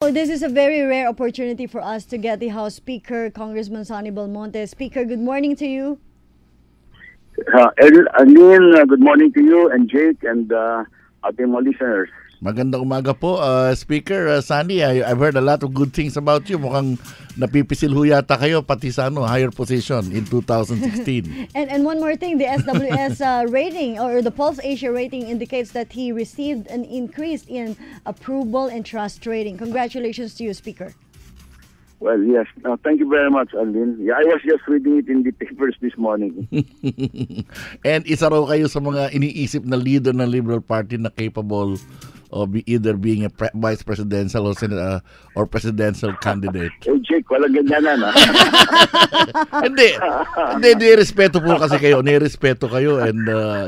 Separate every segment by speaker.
Speaker 1: Oh, this is a very rare opportunity for us to get the House Speaker, Congressman Sonny Belmonte. Speaker, good morning to you.
Speaker 2: Aline, good morning to you and Jake and ating mga listeners.
Speaker 3: Magandang umaga po, Speaker Sonny. I've heard a lot of good things about you. Mukhang napipisil ho yata kayo pati sa higher position in 2016.
Speaker 1: And one more thing, the SWS rating or the Pulse Asia rating indicates that he received an increase in approval and trust rating. Congratulations to you, Speaker.
Speaker 2: Well, yes. Thank you very much, Aline. Yeah, I was just reading it in the papers this morning.
Speaker 3: And isa raw kayo sa mga iniisip na leader ng Liberal Party na capable of either being a vice presidential or presidential candidate.
Speaker 2: Jake, walang ganyanan, ha?
Speaker 3: Hindi, nirespeto po kasi kayo. Nirespeto kayo and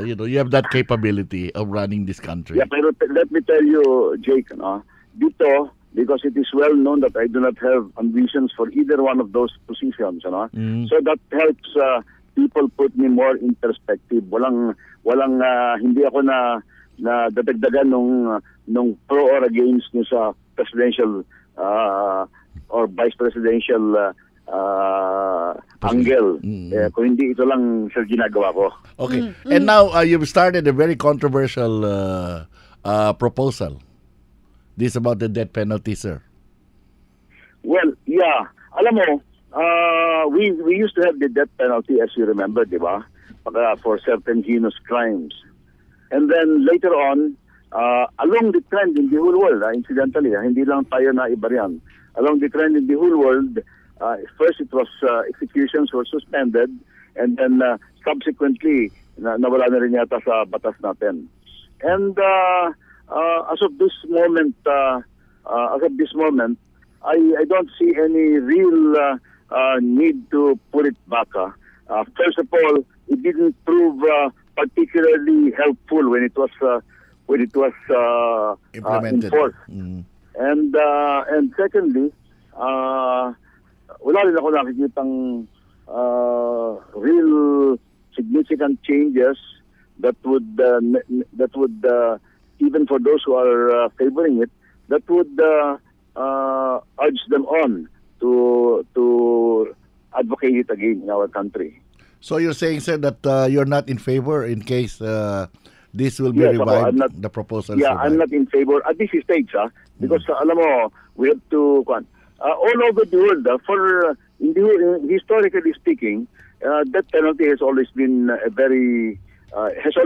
Speaker 3: you have that capability of running this country.
Speaker 2: Yeah, pero let me tell you, Jake, dito, because it is well known that I do not have ambitions for either one of those positions, So that helps people put me more in perspective. Walang hindi ako na dadagdagan nung pro or against nyo sa presidential or vice presidential angle. Kung hindi, ito lang sa ginagawa ko.
Speaker 3: Okay. And now you've started a very controversial proposal. This is about the death penalty, sir.
Speaker 2: Well, yeah. Alam mo, we used to have the death penalty, as you remember, di ba? For certain heinous crimes. And then later on, along the trend in the whole world, incidentally, hindi lang tayo na iba riyan. Along the trend in the whole world, first it was executions were suspended, and then subsequently, nawala na rin yata sa batas natin. And as of this moment, I don't see any real need to put it back. First of all, it didn't prove particularly helpful when it was
Speaker 3: implemented.
Speaker 2: Enforced. And secondly, wala rin ako nakikitang real significant changes that would even for those who are favoring it, that would urge them on to advocate it again in our country.
Speaker 3: So you're saying, sir, that you're not in favor in case this will be revived, the proposal?
Speaker 2: Yeah, I'm not in favor at this stage, because alam mo, we have to all over the world, historically speaking, death penalty has always been a very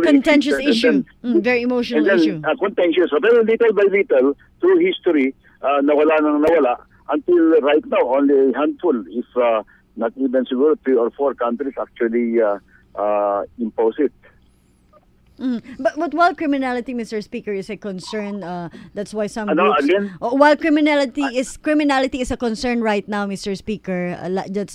Speaker 1: contentious issue, very emotional issue.
Speaker 2: Contentious, pero little by little, through history, nawala until right now, only a handful, if not even siguro 3 or 4 countries actually impose it.
Speaker 1: But while criminality, Mr. Speaker, is a concern, that's why some
Speaker 2: Ano,
Speaker 1: groups...
Speaker 2: again?
Speaker 1: While criminality is a concern right now, Mr. Speaker,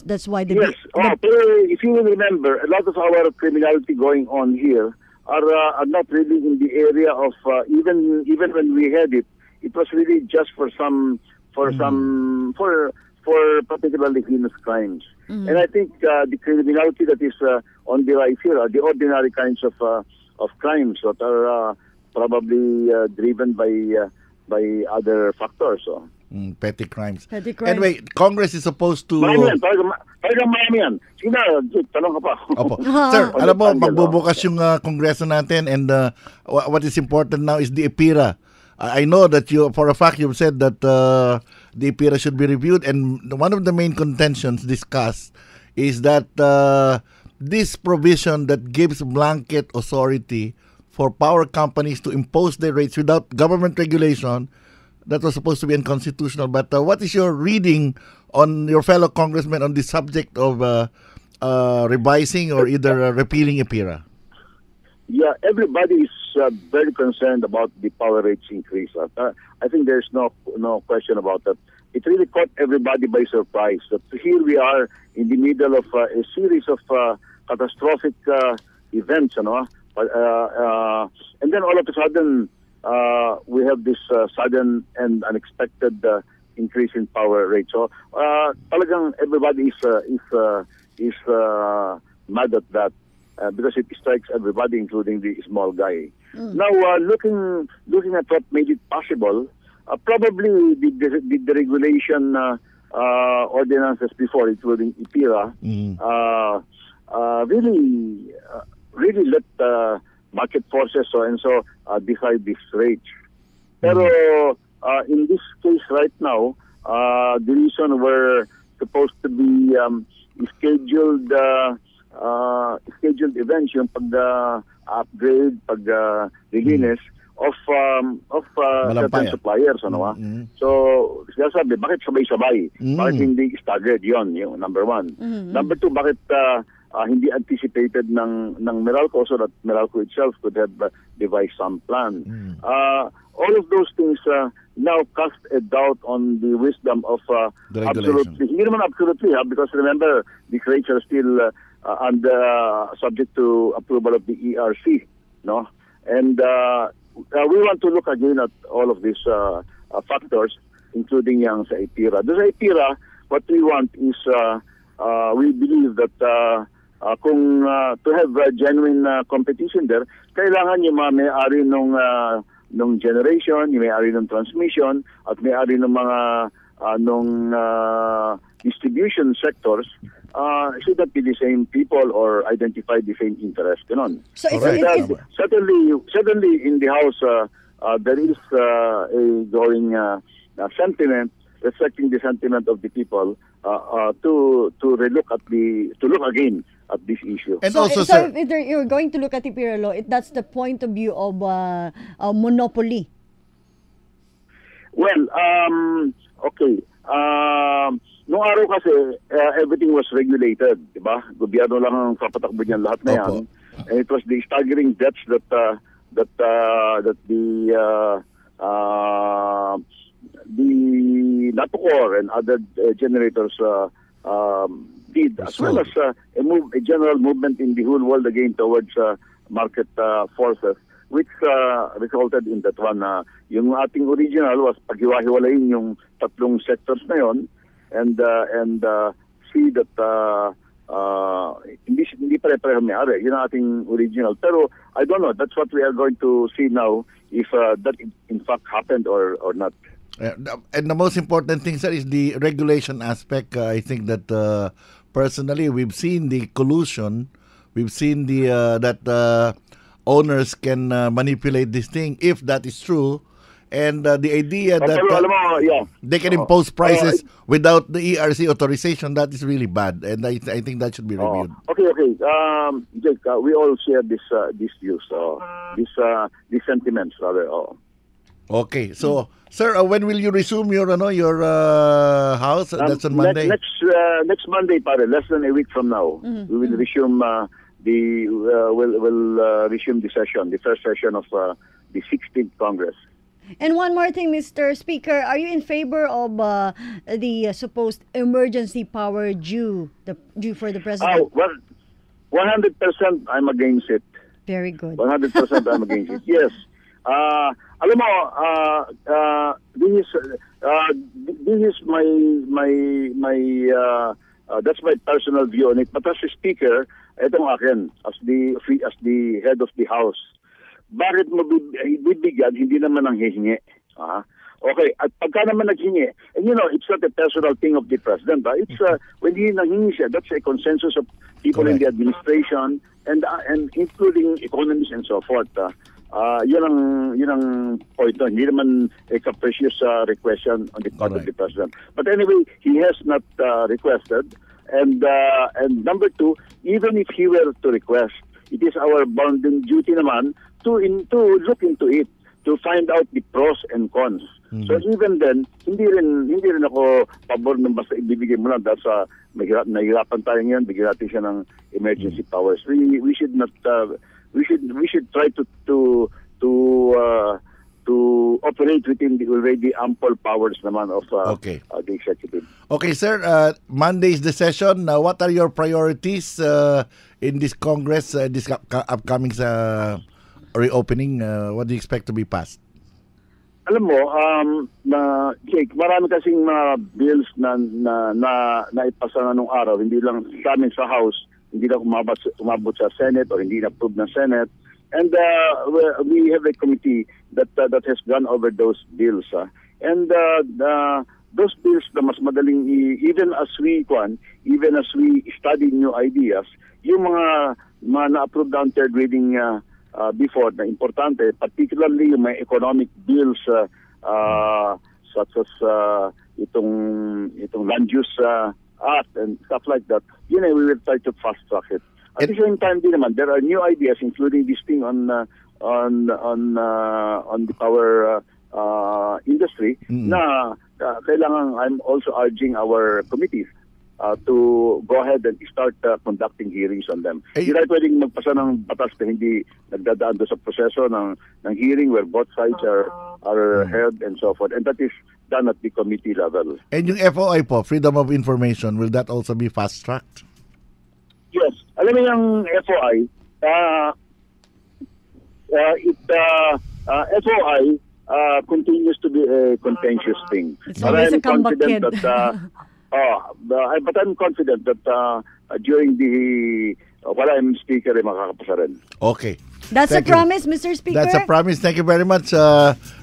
Speaker 1: that's why the...
Speaker 2: Yes, but if you will remember, a lot of our criminality going on here are not really in the area of, even when we had it, it was really just for particularly heinous crimes. And I think the criminality that is on the rise here are the ordinary kinds of crimes that are probably driven by other factors.
Speaker 3: Petty crimes.
Speaker 1: Petty crimes.
Speaker 3: Anyway, Congress is supposed to...
Speaker 2: Marami yan. Talagang marami yan. Sige, tanong ka pa.
Speaker 3: Opo. Sir, alam mo, magbubukas yung Kongreso natin, and what is important now is the EPIRA. I know that for a fact, you've said that the EPIRA should be reviewed, and one of the main contentions discussed is that this provision that gives blanket authority for power companies to impose their rates without government regulation, that was supposed to be unconstitutional. But what is your reading on your fellow congressmen on the subject of revising or either repealing EPIRA?
Speaker 2: Yeah, everybody is very concerned about the power rates increase. I think there's no question about that. It really caught everybody by surprise. That here we are in the middle of a series of catastrophic events, and then all of a sudden we have this sudden and unexpected increase in power rate. So talagang everybody is mad at that. Because it strikes everybody, including the small guy. Now, looking at what made it possible, probably the regulation ordinances before, including IPIRA, really let market forces decide this rates. Pero in this case right now, the reason we're supposed to be scheduled events, yung pag-upgrade, pag-release of certain suppliers, ano. So, sabi, bakit sabay-sabay? Bakit hindi staggered? Yon, yung number one. Number two, bakit hindi anticipated ng Meralco so that Meralco itself could have devised some plan? All of those things now cast a doubt on the wisdom of absolutely, hindi naman absolutely, because remember, the rates are still subject to approval of the ERC, no? And we want to look again at all of these factors, including yung sa IPIRA. Doon sa IPIRA, what we want is, we believe that to have genuine competition there, kailangan yung mga may-ari nung generation, yung may-ari ng transmission, at may-ari ng mga distribution sectors should not be the same people or identify the same interest.
Speaker 1: So
Speaker 2: certainly in the House there is a growing sentiment reflecting the sentiment of the people to look again at this issue.
Speaker 1: And so if you're going to look at IPIRA law, that's the point of view of monopoly.
Speaker 2: Well, okay. Noong araw kasi, everything was regulated, di ba? Gobyerno lang ang papatakbo niyan lahat na yan. And it was the staggering debts that the Natocor and other generators did, as well as a general movement in the whole world again towards market forces, which resulted in that one. Yung ating original was paghiwa-hiwalayin yung tatlong sectors na yon, and see that hindi pare-pareho may-ari. Yun ang ating original. Pero I don't know, that's what we are going to see now, if that in fact happened or not.
Speaker 3: And the most important thing, sir, is the regulation aspect. I think that personally, we've seen the collusion. We've seen that owners can manipulate this thing, if that is true. And the idea that they can impose prices without the ERC authorization, that is really bad. And I think that should be reviewed.
Speaker 2: Okay. Jake, we all share this views, these sentiments, rather.
Speaker 3: Okay, so sir, when will you resume your house? That's on Monday.
Speaker 2: Next Monday, pare, less than a week from now, we will resume resume the session, the first session of the 16th Congress.
Speaker 1: And one more thing, Mr. Speaker, are you in favor of the supposed emergency power due for the president?
Speaker 2: Well, 100% I'm against it.
Speaker 1: Very good.
Speaker 2: 100% I'm against it. Yes. Alam mo, this is my that's my personal view on it. But as a speaker, etong akin as the head of the House. Bakit mo bibigyan, hindi naman ang hihingi? Okay, at pagka naman naghingi, and it's not a personal thing of the president. It's when he nanghingi siya, that's a consensus of people in the administration and including economists and so forth. Yun ang point. Hindi naman a capricious request on the part of the president. But anyway, he has not requested. And number two, even if he were to request, it is our bounden duty naman to look into it, to find out the pros and cons. So even then, hindi rin ako pabor ng basta ibibigay mo lang dahil sa nahihirapan tayo ngayon, bigyan natin siya ng emergency powers. We should not we should try to operate within the already ample powers naman of the executive.
Speaker 3: Okay, sir. Monday is the session. What are your priorities in this Congress, this upcoming reopening? What do you expect to be passed?
Speaker 2: Alam mo, Jake, marami kasing mga bills na ipasa na nung araw, hindi lang sa amin sa House, hindi lang umabot sa Senate or hindi na-approve ng Senate. And we have a committee that has gone over those bills. And those bills na mas madaling even as we study new ideas, yung mga na-approve down third reading before na importante, particularly yung may economic bills such as itong land use act and stuff like that, we will try to fast track it. At the same time, din naman, there are new ideas, including this thing on the power industry, na kailangan. I'm also urging our committees to go ahead and start conducting hearings on them. Hindi tayo pwedeng magpasa ng batas na hindi nagdadaan doon sa proseso ng hearing where both sides are heard and so forth. And that is done at the committee level.
Speaker 3: And yung FOI po, Freedom of Information, will that also be fast-tracked?
Speaker 2: Yes. Alam mo yung FOI, FOI continues to be a contentious thing.
Speaker 1: It's always a comeback kid.
Speaker 2: But I'm confident that during the while I'm speaker, ay makakapasa rin.
Speaker 3: Okay.
Speaker 1: That's a promise, Mr. Speaker.
Speaker 3: That's a promise. Thank you very much,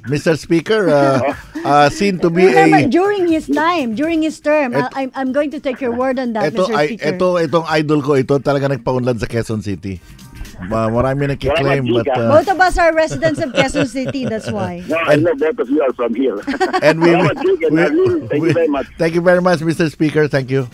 Speaker 3: Mr. Speaker. Seen to be
Speaker 1: Remember, during his term, I'm going to take your word on that, Mr. Speaker.
Speaker 3: Itong idol ko, ito talaga nagpaunlad sa Quezon City. Marami nakiklaim, but
Speaker 1: both of us are residents of Quezon City, that's why.
Speaker 2: No, I know both of you are from here.
Speaker 3: And
Speaker 2: thank you very much.
Speaker 3: Thank you very much, Mr. Speaker. Thank you.